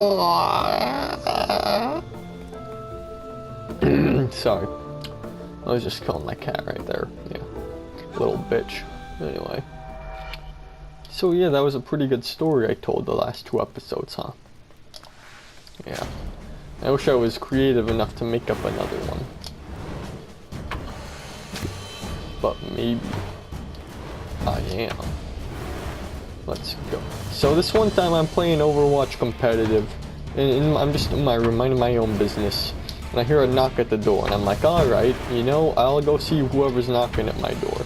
Sorry. I was just calling my cat right there. Yeah. Little bitch. Anyway. So yeah, that was a pretty good story I told the last 2 episodes, huh? Yeah. I wish I was creative enough to make up another one. But maybe I am. Let's go. So this one time I'm playing Overwatch competitive, and I'm just in my room, minding my own business, and I hear a knock at the door, and I'm like, alright, you know, I'll go see whoever's knocking at my door.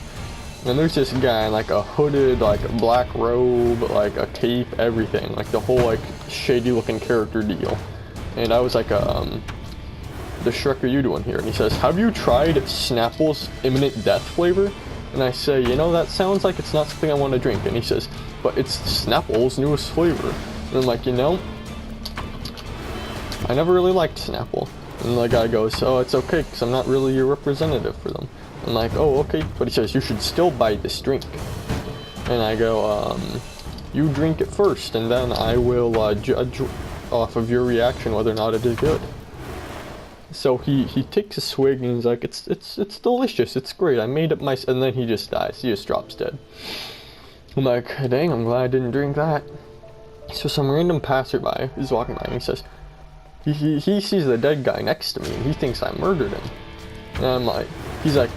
And there's this guy in like a hooded, like a black robe, like a cape, everything, like the whole like shady looking character deal. And I was like, the Shrek are you doing here? And he says, have you tried Snapple's Imminent Death flavor? And I say, you know, that sounds like it's not something I want to drink. And he says, but it's Snapple's newest flavor. And I'm like, you know, I never really liked Snapple. And the guy goes, oh, it's okay, because I'm not really your representative for them. I'm like, oh, okay. But he says, you should still buy this drink. And I go, you drink it first, and then I will judge off of your reaction whether or not it is good. So he takes a swig and he's like, it's delicious, it's great, I made it myself, and then he just dies, he just drops dead. I'm like, dang, I'm glad I didn't drink that. So some random passerby is walking by and he says, he sees the dead guy next to me and he thinks I murdered him. And I'm like, he's like,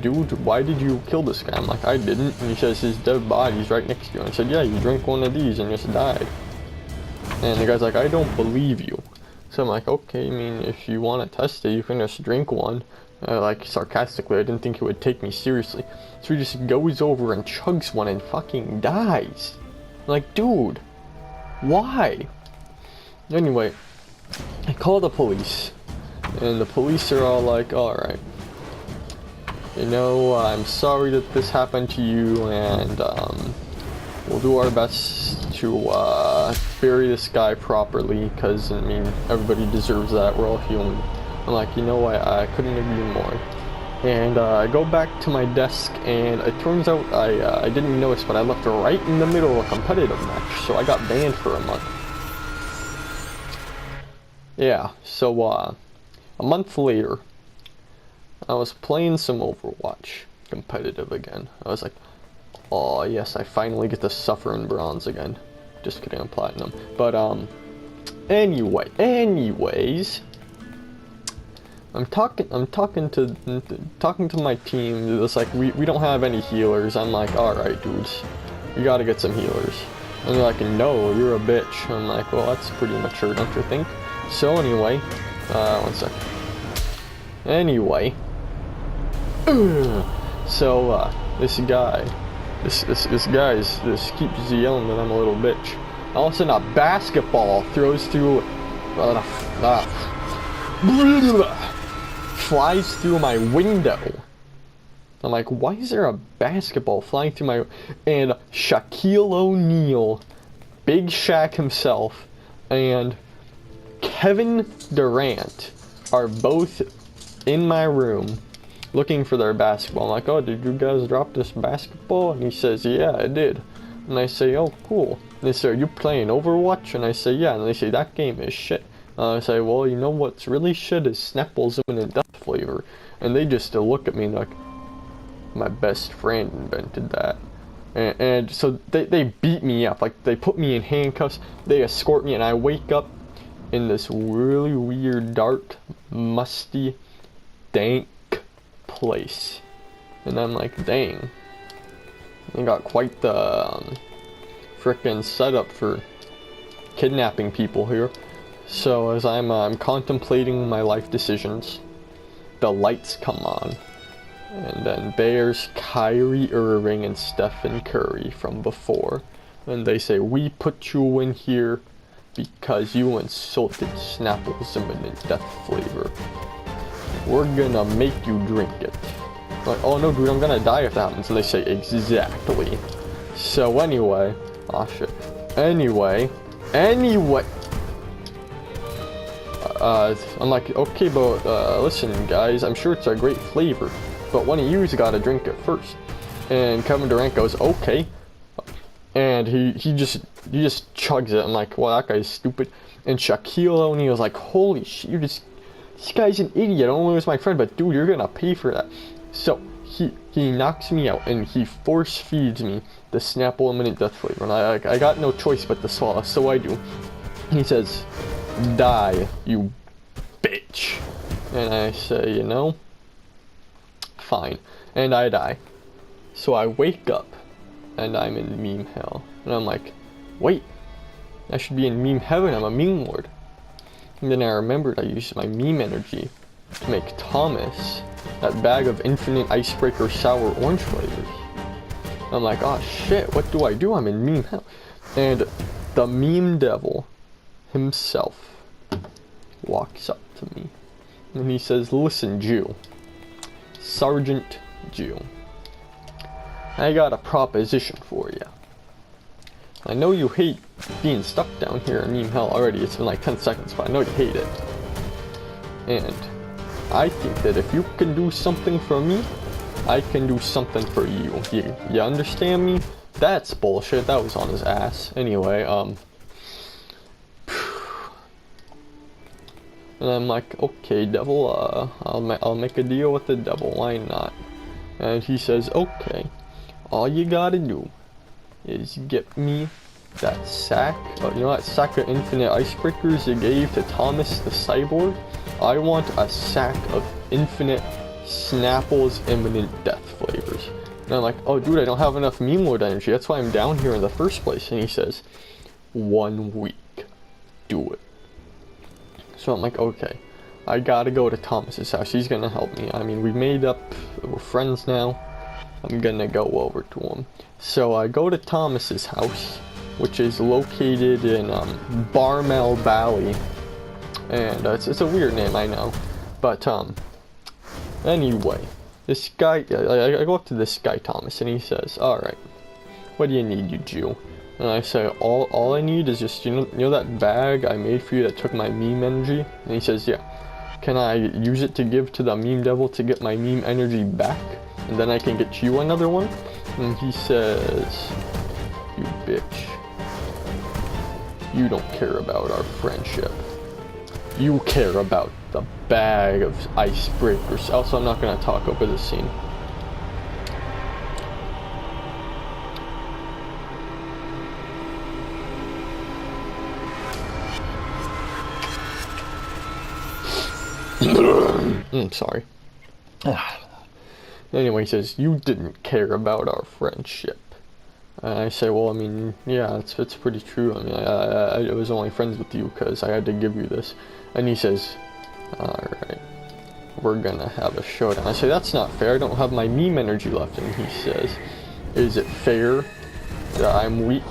dude, why did you kill this guy? I'm like, I didn't. And he says his dead body's right next to you. And I said, yeah, you drank one of these and just died. And the guy's like, I don't believe you. So I'm like, okay, I mean, if you want to test it, you can just drink one. Like, sarcastically, I didn't think he would take me seriously. So he just goes over and chugs one and fucking dies. Like, dude, why? Anyway, I call the police. And the police are all like, alright. You know, I'm sorry that this happened to you, and, we'll do our best to, bury this guy properly, because, I mean, everybody deserves that, we're all human. I'm like, you know what, I couldn't agree more. And, I go back to my desk, and it turns out I didn't notice, but I left right in the middle of a competitive match, so I got banned for a month. Yeah, so, a month later, I was playing some Overwatch, competitive again. I was like, oh yes, I finally get to suffer in bronze again. Just kidding, I'm platinum. But anyways, I'm talking to my team. It's like we don't have any healers. I'm like, all right, dudes, we gotta get some healers. And they're like, no, you're a bitch. I'm like, well, that's pretty mature, don't you think? So anyway, one sec. Anyway, so this guy keeps yelling that I'm a little bitch. All of a sudden, a basketball throws through, flies through my window. I'm like, why is there a basketball flying through my? And Shaquille O'Neal, Big Shaq himself, and Kevin Durant are both in my room looking for their basketball. I'm like, oh, did you guys drop this basketball? And he says, yeah, I did. And I say, oh, cool. And they say, are you playing Overwatch? And I say, yeah. And they say, that game is shit. I say, well, you know what's really shit is Snapple's Imminent Death flavor. And they just look at me like, my best friend invented that. And so they beat me up. Like, they put me in handcuffs. They escort me, and I wake up in this really weird, dark, musty, dank place. And I'm like, dang, I got quite the frickin' setup for kidnapping people here. So as I'm contemplating my life decisions, the lights come on, and then there's Kyrie Irving and Stephen Curry from before, and they say, we put you in here because you insulted Snapple's Imminent Death flavor. We're gonna make you drink it. Like, oh no, dude, I'm gonna die if that happens. And they say, exactly. So anyway, oh shit. Anyway, I'm like, okay, but listen, guys, I'm sure it's a great flavor, but one of you's gotta drink it first. And Kevin Durant goes, okay. And he just chugs it. I'm like, well, that guy's stupid. And Shaquille O'Neal's like, holy shit, this guy's an idiot. I only was my friend, but dude, you're gonna pay for that. So he knocks me out and he force feeds me the Snapple Imminent Death flavor, and I got no choice but to swallow, so I do. He says, die, you bitch. And I say, you know, fine. And I die. So I wake up and I'm in meme hell. And I'm like, wait, I should be in meme heaven, I'm a meme lord. And then I remembered I used my meme energy to make Thomas that bag of infinite icebreaker sour orange flavors. I'm like, oh shit, what do I do? I'm in meme hell. And the meme devil himself walks up to me and he says, listen, Jew, Sergeant Jew, I got a proposition for you. I know you hate being stuck down here in meme hell already. It's been like 10 seconds, but I know you hate it. And I think that if you can do something for me, I can do something for you. You understand me? That's bullshit. That was on his ass. Anyway, and I'm like, okay, devil, I'll make a deal with the devil. Why not? And he says, okay, all you gotta do is get me that sack, you know that sack of infinite icebreakers you gave to Thomas the cyborg? I want a sack of infinite Snapple's Imminent Death flavors. And I'm like, oh dude, I don't have enough meme lord energy, that's why I'm down here in the first place. And he says, 1 week, do it. So I'm like, okay, I gotta go to Thomas's house, he's gonna help me. I mean, we made up, we're friends now, I'm gonna go over to him. So I go to Thomas's house, which is located in Barmel Valley. And it's a weird name, I know. But anyway, this guy, I go up to this guy Thomas and he says, alright, what do you need, you Jew? And I say, all I need is just, you know that bag I made for you that took my meme energy? And he says, yeah. Can I use it to give to the meme devil to get my meme energy back? And then I can get you another one? And he says, you bitch. You don't care about our friendship. You care about the bag of icebreakers. Also, I'm not gonna talk over the scene. Sorry. Anyway, he says, you didn't care about our friendship. And I say, well, I mean, yeah, it's pretty true. I mean, I was only friends with you because I had to give you this. And he says, alright, we're gonna have a showdown. I say, that's not fair, I don't have my meme energy left. And he says, is it fair that I'm weak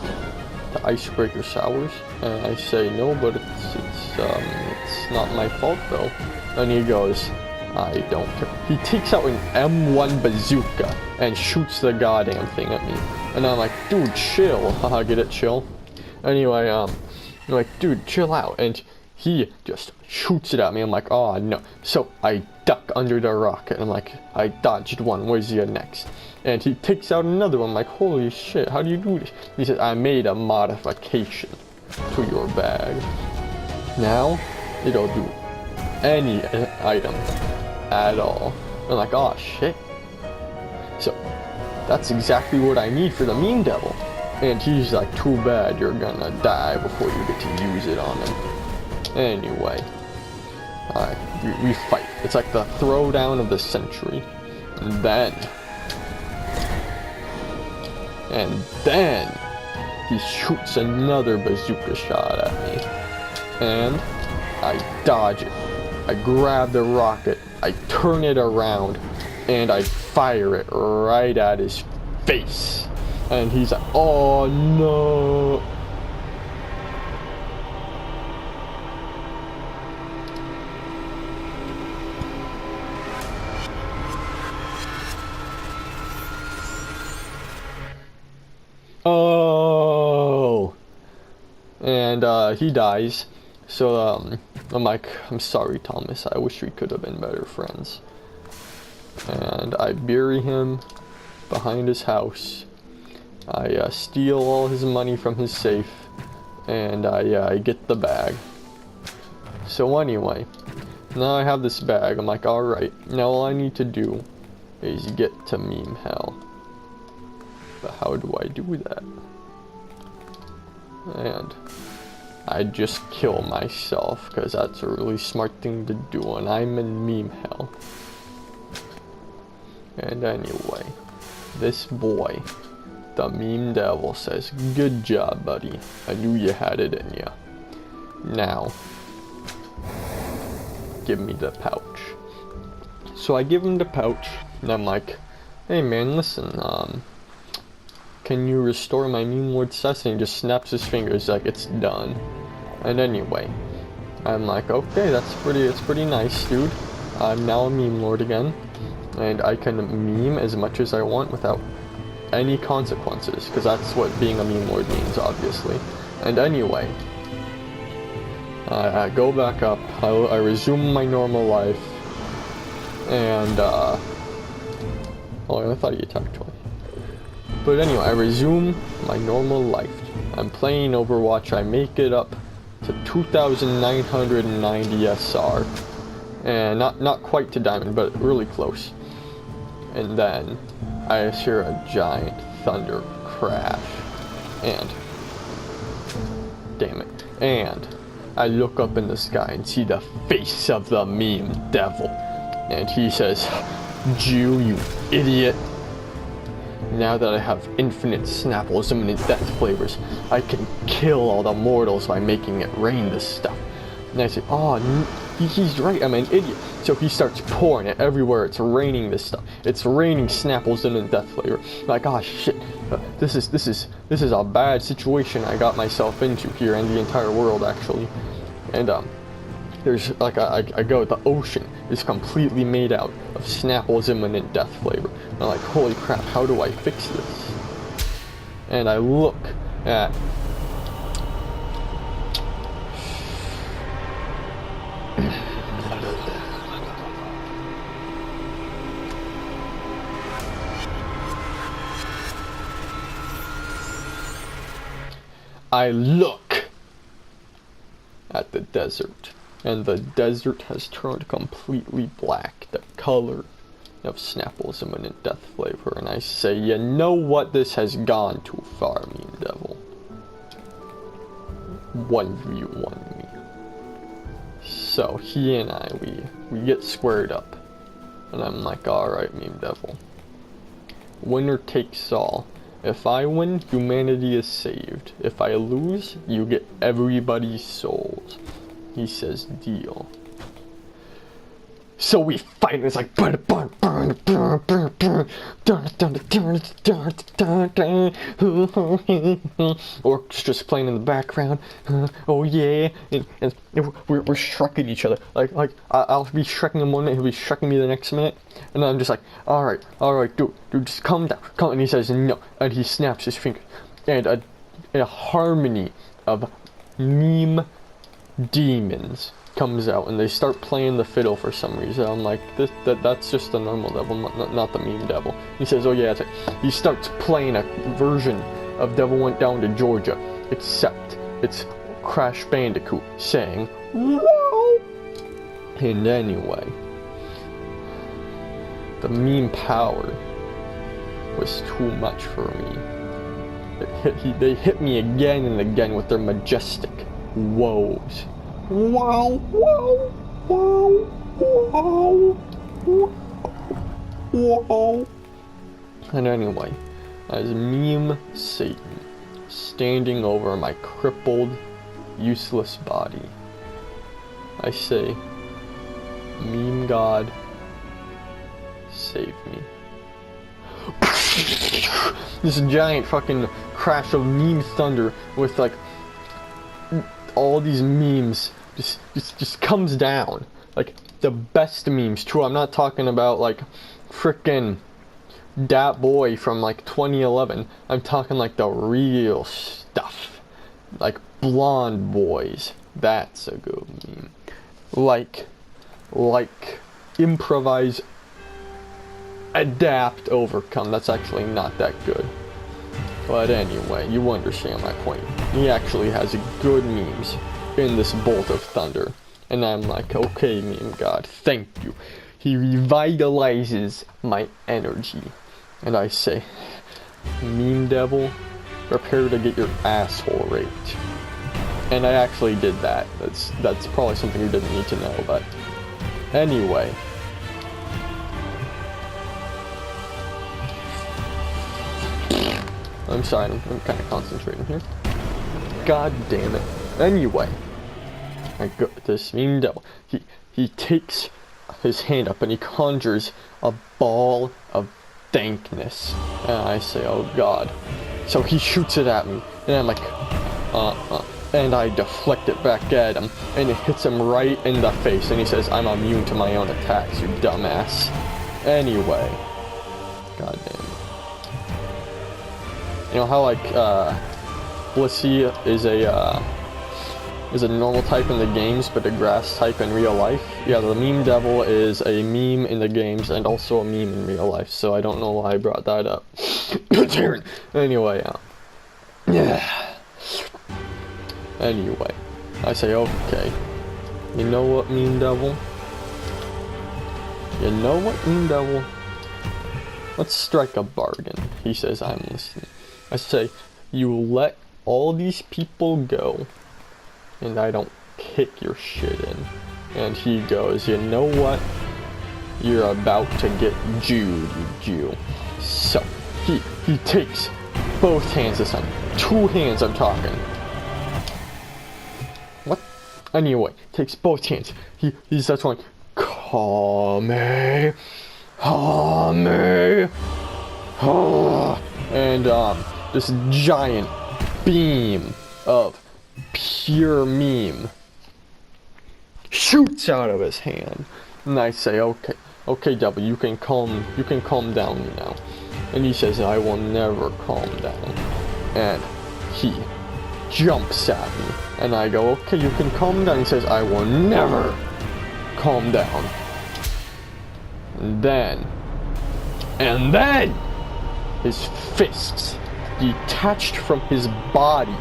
to icebreaker sours? And I say, no, but it's not my fault though. And he goes, I don't care. He takes out an M1 bazooka and shoots the goddamn thing at me. And I'm like, dude, chill. Haha, get it, chill? Anyway, I'm like, dude, chill out. And he just shoots it at me. I'm like, oh no. So I duck under the rocket. I'm like, I dodged one. Where's the next? And he takes out another one. I'm like, holy shit, how do you do this? He says, I made a modification to your bag. Now, it'll do any item at all. I'm like, oh shit. So that's exactly what I need for the meme devil. And he's like, too bad you're gonna die before you get to use it on him. Anyway, we fight. It's like the throwdown of the century. And then he shoots another bazooka shot at me. And I dodge it. I grab the rocket, I turn it around, and I fire it right at his face. And he's like, oh no. Oh. And he dies. So I'm like, I'm sorry, Thomas, I wish we could have been better friends. And I bury him behind his house. I steal all his money from his safe, and I get the bag. So anyway, now I have this bag. I'm like, alright, now all I need to do is get to meme hell. But how do I do that? And I just kill myself, because that's a really smart thing to do, and I'm in meme hell. And anyway, this boy, the meme devil, says, good job, buddy. I knew you had it in ya. Now, give me the pouch. So I give him the pouch, and I'm like, hey man, listen, can you restore my meme lord status? And he just snaps his fingers like it's done. And anyway, I'm like, okay, it's pretty nice, dude. I'm now a meme lord again, and I can meme as much as I want without any consequences, because that's what being a meme lord means, obviously. And anyway, I go back up, I resume my normal life, and oh, I thought he attacked twice. But anyway, I resume my normal life. I'm playing Overwatch, I make it up to 2,990 SR, and not quite to diamond, but really close. And then I hear a giant thunder crash, and damn it, and I look up in the sky and see the face of the meme devil, and he says, Jew, you idiot. Now that I have infinite Snapples, imminent death flavors, I can kill all the mortals by making it rain this stuff. And I say, oh, he's right, I'm an idiot. So he starts pouring it everywhere. It's raining this stuff. It's raining Snapples and death flavor. I'm like, oh shit, this is a bad situation I got myself into here, and the entire world actually. And there's like I go, the ocean is completely made out of Snapple's imminent death flavor. And I'm like, holy crap, how do I fix this? And I look at the desert, and the desert has turned completely black, the color of Snapple's imminent death flavor, and I say, you know what, this has gone too far, meme devil. 1v1 me. So he and I, we get squared up, and I'm like, alright, meme devil, winner takes all. If I win, humanity is saved. If I lose, you get everybody's souls. He says, deal. So we fight, and it's like, orchestra's playing in the background. Oh yeah, and we're shrekking each other. Like I'll be shrekking him one minute, he'll be shrekking me the next minute, and I'm just like, all right, dude, just calm down, and he says no, and he snaps his finger, and a harmony of meme demons comes out, and they start playing the fiddle for some reason. I'm like, that's just the normal devil, not the meme devil. He says, oh yeah, that's it. He starts playing a version of Devil Went Down to Georgia, except it's Crash Bandicoot saying, whoa! And anyway, the meme power was too much for me. They hit me again and again with their majestic woes. Wow, wow, wow, wow, wow. And anyway, as meme Satan standing over my crippled, useless body, I say, meme God, save me. This giant fucking crash of meme thunder with like all these memes just comes down, like the best memes too. I'm not talking about like frickin' Dat Boy from like 2011. I'm talking like the real stuff, like Blonde Boys. That's a good meme. Like improvise, adapt, overcome. That's actually not that good. But anyway, you understand my point. He actually has good memes in this bolt of thunder. And I'm like, okay, meme god, thank you. He revitalizes my energy. And I say, meme devil, prepare to get your asshole raped. And I actually did that. That's probably something you didn't need to know, but anyway. I'm sorry, I'm kind of concentrating here. God damn it. Anyway, I go this meme devil. He takes his hand up and he conjures a ball of dankness. And I say, oh god. So he shoots it at me, and I'm like, and I deflect it back at him, and it hits him right in the face, and he says, I'm immune to my own attacks, you dumbass. Anyway. God damn it. You know how, like, Blissey is a normal type in the games, but a grass type in real life? Yeah, the meme devil is a meme in the games, and also a meme in real life, so I don't know why I brought that up. Anyway, yeah. Anyway, I say, okay, you know what, meme devil? You know what, meme devil? Let's strike a bargain. He says, I'm listening. I say, you let all these people go, and I don't kick your shit in. And he goes, you know what? You're about to get Jewed, you Jew. So, he takes both hands this time. 2 hands, I'm talking. What? Anyway, takes both hands. He starts going, Kame, Hame, ha, and this giant beam of pure meme shoots out of his hand. And I say, okay, devil, you can calm down now. And he says, I will never calm down. And he jumps at me. And I go, okay, you can calm down. He says, I will never calm down. And then his fists detached from his body.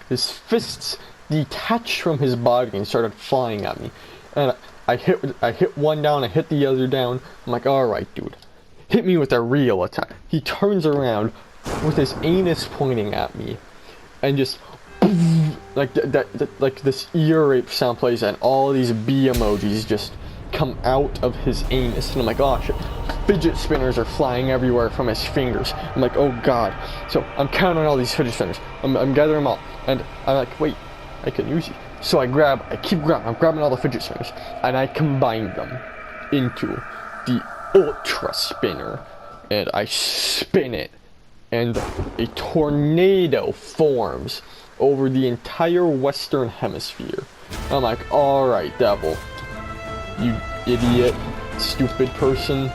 His fists detached from his body and started flying at me. And I hit one down, I hit the other down. I'm like, alright, dude. Hit me with a real attack. He turns around with his anus pointing at me. And just like like this ear rape sound plays, and all these bee emojis just come out of his anus. And I'm like, oh shit. Fidget spinners are flying everywhere from his fingers. I'm like, oh god. So I'm counting all these fidget spinners. I'm gathering them all. And I'm like, wait, I can use it. So I'm grabbing all the fidget spinners, and I combine them into the Ultra Spinner. And I spin it, and a tornado forms over the entire Western Hemisphere. I'm like, alright, devil. You idiot, stupid person.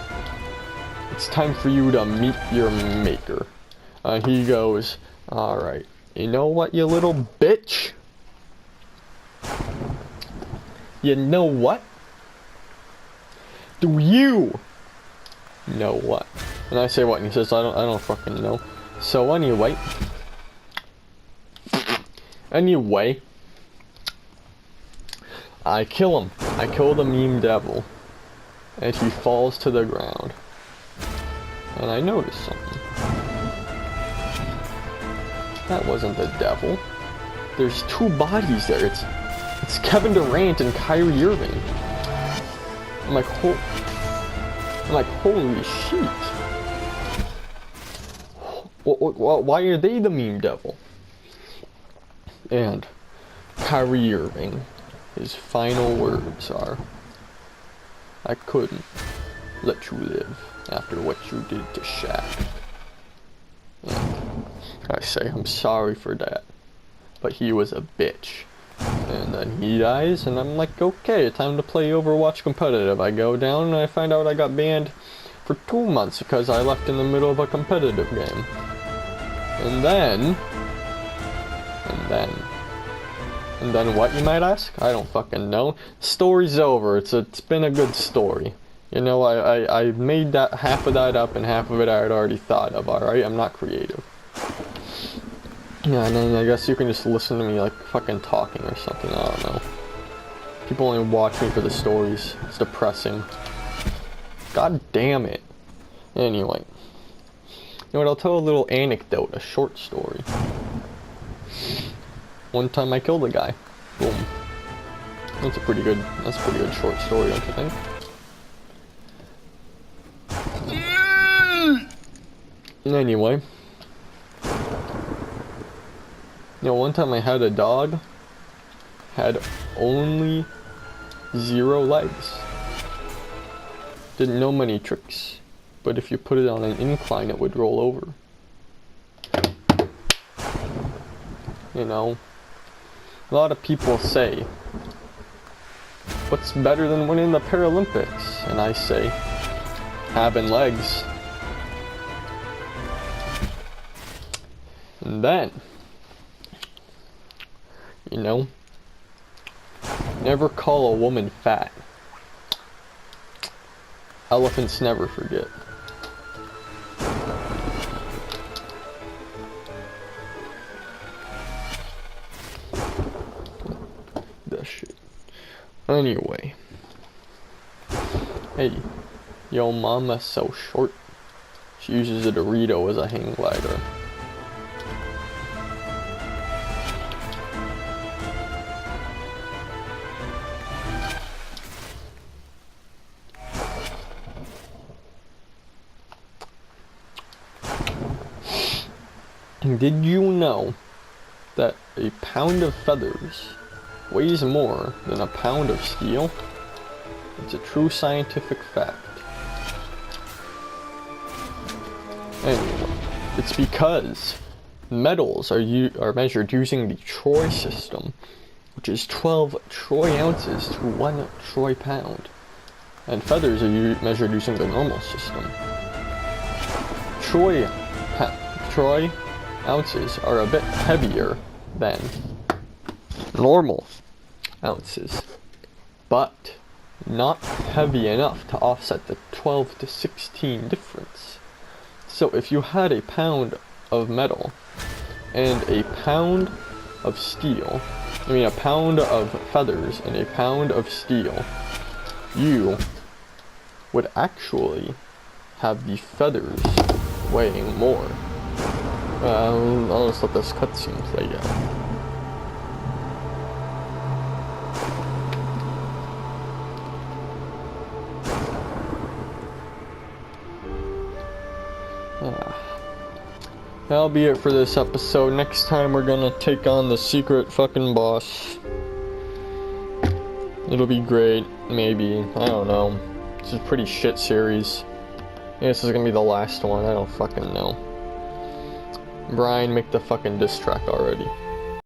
It's time for you to meet your maker. He goes, alright. You know what, you little bitch? You know what? Do you know what? And I say what? And he says, I don't fucking know. So anyway, I kill him. I kill the meme devil, and he falls to the ground. And I notice something. That wasn't the devil. There's 2 bodies there. It's Kevin Durant and Kyrie Irving. I'm like, holy shit. Why are they the meme devil? And Kyrie Irving, his final words are, I couldn't let you live after what you did to Shaq. And I say, I'm sorry for that, but he was a bitch. And then he dies, and I'm like, okay, time to play Overwatch competitive. I go down and I find out I got banned for 2 months because I left in the middle of a competitive game. And then what, you might ask? I don't fucking know. Story's over. It's been a good story. You know, I made that half of that up and half of it I had already thought of, alright? I'm not creative. Yeah, and then I guess you can just listen to me like fucking talking or something, I don't know. People only watch me for the stories. It's depressing. God damn it. Anyway. You know what, I'll tell a little anecdote, a short story. One time I killed a guy. Boom. That's a pretty good short story, don't you think? Anyway. You know, one time I had a dog, had only 0 legs. Didn't know many tricks, but if you put it on an incline, it would roll over. You know, a lot of people say, what's better than winning the Paralympics? And I say, having legs. And then, you know, never call a woman fat. Elephants never forget. That shit. Anyway. Hey, yo mama's so short. She uses a Dorito as a hang glider. Did you know that a pound of feathers weighs more than a pound of steel? It's a true scientific fact. Anyway, it's because metals are measured using the troy system, which is 12 troy ounces to 1 troy pound, and feathers are measured using the normal system. Troy ounces are a bit heavier than normal ounces, but not heavy enough to offset the 12 to 16 difference. So if you had a pound of metal and a pound of steel, a pound of feathers and a pound of steel, you would actually have the feathers weighing more. I'll just let this cutscene play out. That'll be it for this episode. Next time we're gonna take on the secret fucking boss. It'll be great, maybe. I don't know. It's a pretty shit series. Yeah, this is gonna be the last one. I don't fucking know. Brian, make the fucking diss track already.